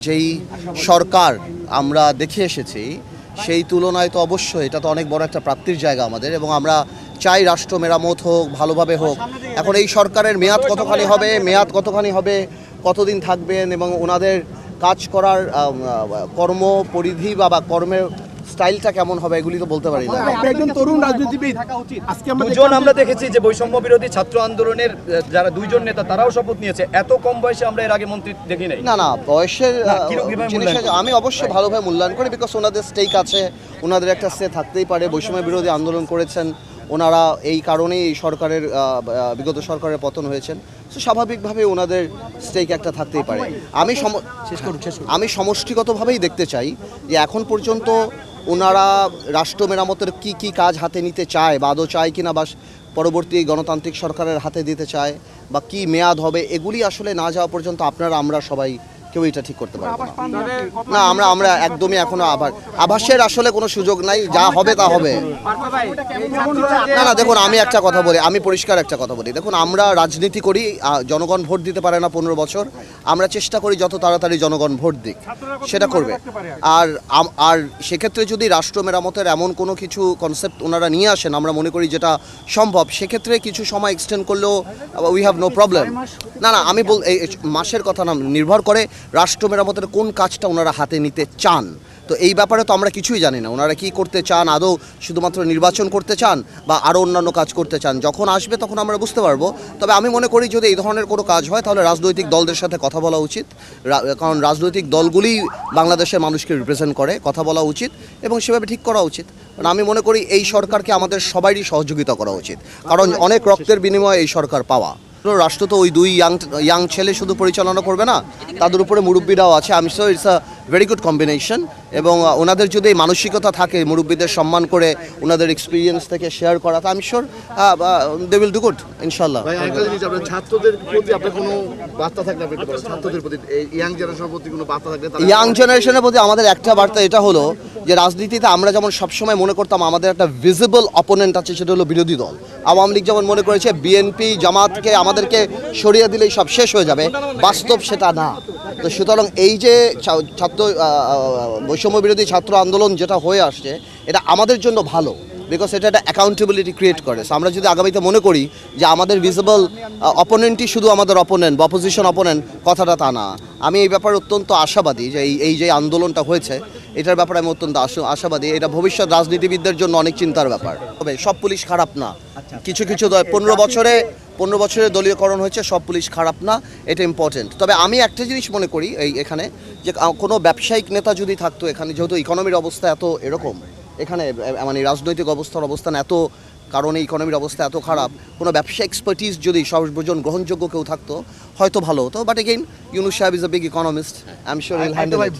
যেই সরকার আমরা দেখে এসেছি সেই তুলনায় তো অবশ্যই এটা তো অনেক বড় একটা প্রাপ্তির জায়গা আমাদের, এবং আমরা চাই রাষ্ট্র মেরামত হোক, ভালোভাবে হোক। এখন এই সরকারের মেয়াদ কতখানি হবে, কতদিন থাকবেন এবং ওনাদের কাজ করার কর্ম পরিধি বা কর্মের স্টাইলটা কেমন হবে এগুলি তো বলতে পারি না। আপনি একজন তরুণ রাজনীতিবিদ, আজকে আমরা দেখেছি যে বৈষম্য বিরোধী ছাত্র আন্দোলনের যারা দুইজন নেতা তারাও শপথ নিয়েছে। এত কম বয়সে আমরা এর আগে মন্ত্রী দেখি নাই। না বয়সের জিনিস আমি অবশ্যই ভালোভাবে মূল্যায়ন করি, বিকজ ওনাদের স্টেক আছে, ওনাদের একটা সে থাকতেই পারে। বৈষম্য বিরোধী আন্দোলন করেছেন ওনারা, এই কারণেই এই সরকারের বিগত সরকারের পতন হয়েছেন। তো স্বাভাবিকভাবে ওনাদের স্টেক একটা থাকতেই পারে। আমি সমষ্টিগতভাবেই দেখতে চাই যে এখন পর্যন্ত ওনারা রাষ্ট্র মেরামতের কি কাজ হাতে নিতে চায় বা আদৌ চায় কিনা, বা পরবর্তী গণতান্ত্রিক সরকারের হাতে দিতে চায়, বা কি মেয়াদ হবে, এগুলি আসলে না যাওয়া পর্যন্ত আমরা সবাই কেউ এটা ঠিক করতে পারবো না। আমরা একদমই এখনো আভাসের আসলে কোনো সুযোগ নাই, যা হবে তা হবে। না দেখুন, আমি পরিষ্কার একটা কথা বলি। দেখুন, আমরা রাজনীতি করি, জনগণ ভোট দিতে পারে না 15 বছর। আমরা চেষ্টা করি যত তাড়াতাড়ি জনগণ ভোট দিক, সেটা করবে। আর সেক্ষেত্রে যদি রাষ্ট্র মেরামতের এমন কোনো কিছু কনসেপ্ট ওনারা নিয়ে আসেন, আমরা মনে করি যেটা সম্ভব, সেক্ষেত্রে কিছু সময় এক্সটেন্ড করলেও উই হ্যাভ নো প্রবলেম। আমি এই মাসের কথা না, নির্ভর করে রাষ্ট্র মেরামতের কোন কাজটা ওনারা হাতে নিতে চান। তো এই ব্যাপারে তো আমরা কিছুই জানি না, ওনারা কি করতে চান, আদৌ শুধুমাত্র নির্বাচন করতে চান বা আরও অন্যান্য কাজ করতে চান। যখন আসবে তখন আমরা বুঝতে পারবো। তবে আমি মনে করি যদি এই ধরনের কোনো কাজ হয় তাহলে রাজনৈতিক দলদের সাথে কথা বলা উচিত, কারণ রাজনৈতিক দলগুলি বাংলাদেশের মানুষকে রিপ্রেজেন্ট করে, কথা বলা উচিত এবং সেভাবে ঠিক করা উচিত। কারণ আমি মনে করি এই সরকারকে আমাদের সবারই সহযোগিতা করা উচিত, কারণ অনেক রক্তের বিনিময়ে এই সরকার পাওয়া। রাষ্ট্র তো ওই দুই ইয়াং ছেলে শুধু পরিচালনা করবে না, তাদের উপরে মুরব্বীরাও আছে। আমি sure it's a very good combination, এবং ওনাদের যদি মানসিকতা থাকে মুরব্বীদের সম্মান করে ওনাদের এক্সপিরিয়েন্স থেকে শেয়ার করা, তো আমি sure they will do good ইনশাল্লাহ। ছাত্রদের প্রতি আপনার কোনো বার্তা থাকলে ছাত্রদের প্রতি, ইয়াং জেনারেশনের প্রতি কোনো বার্তা থাকলে? ইয়াং জেনারেশনের প্রতি আমাদের একটা বার্তা এটা হলো যে রাজনীতিতে আমরা যেমন সবসময় মনে করতাম আমাদের একটা ভিজিবল অপোনেন্ট আছে, সেটা হলো বিরোধী দল। আওয়ামী লীগ যেমন মনে করেছে বিএনপি জামাতকে আমাদেরকে সরিয়ে দিলেই সব শেষ হয়ে যাবে, বাস্তব সেটা না। তো সুতরাং এই যে বৈষম্য বিরোধী ছাত্র আন্দোলন যেটা হয়ে আসছে, এটা আমাদের জন্য ভালো, বিকজ এটা একটা অ্যাকাউন্টেবিলিটি ক্রিয়েট করে। আমরা যদি আগামীতে মনে করি যে আমাদের ভিজিবল অপোনেন্টই শুধু আমাদের অপোনেন্ট বা অপোজিশন অপোনেন্ট, কথাটা তা না। আমি এই ব্যাপারে অত্যন্ত আশাবাদী যে এই যে আন্দোলনটা হয়েছে এটার ব্যাপারে আমি অত্যন্ত আশাবাদী। এটা ভবিষ্যৎ রাজনীতিবিদদের জন্য অনেক চিন্তার ব্যাপার। তবে সব পুলিশ খারাপ না, কিছু 15 বছরে দলীয়করণ হয়েছে, সব পুলিশ খারাপ না, এটা ইম্পর্টেন্ট। তবে আমি একটা জিনিস মনে করি এখানে যে কোনো ব্যবসায়িক নেতা যদি থাকতো এখানে, যেহেতু ইকোনমির অবস্থা এত এরকম, এখানে মানে রাজনৈতিক অবস্থান এত, কারণে ইকোনমির অবস্থা এত খারাপ, কোনো ব্যবসা এক্সপার্টিস যদি সর্বজন গ্রহণযোগ্য কেউ থাকতো হয়তো ভালো হতো। বাট এগেইন ইউনূস সাহেব is a big economist, I am sure he will handle it.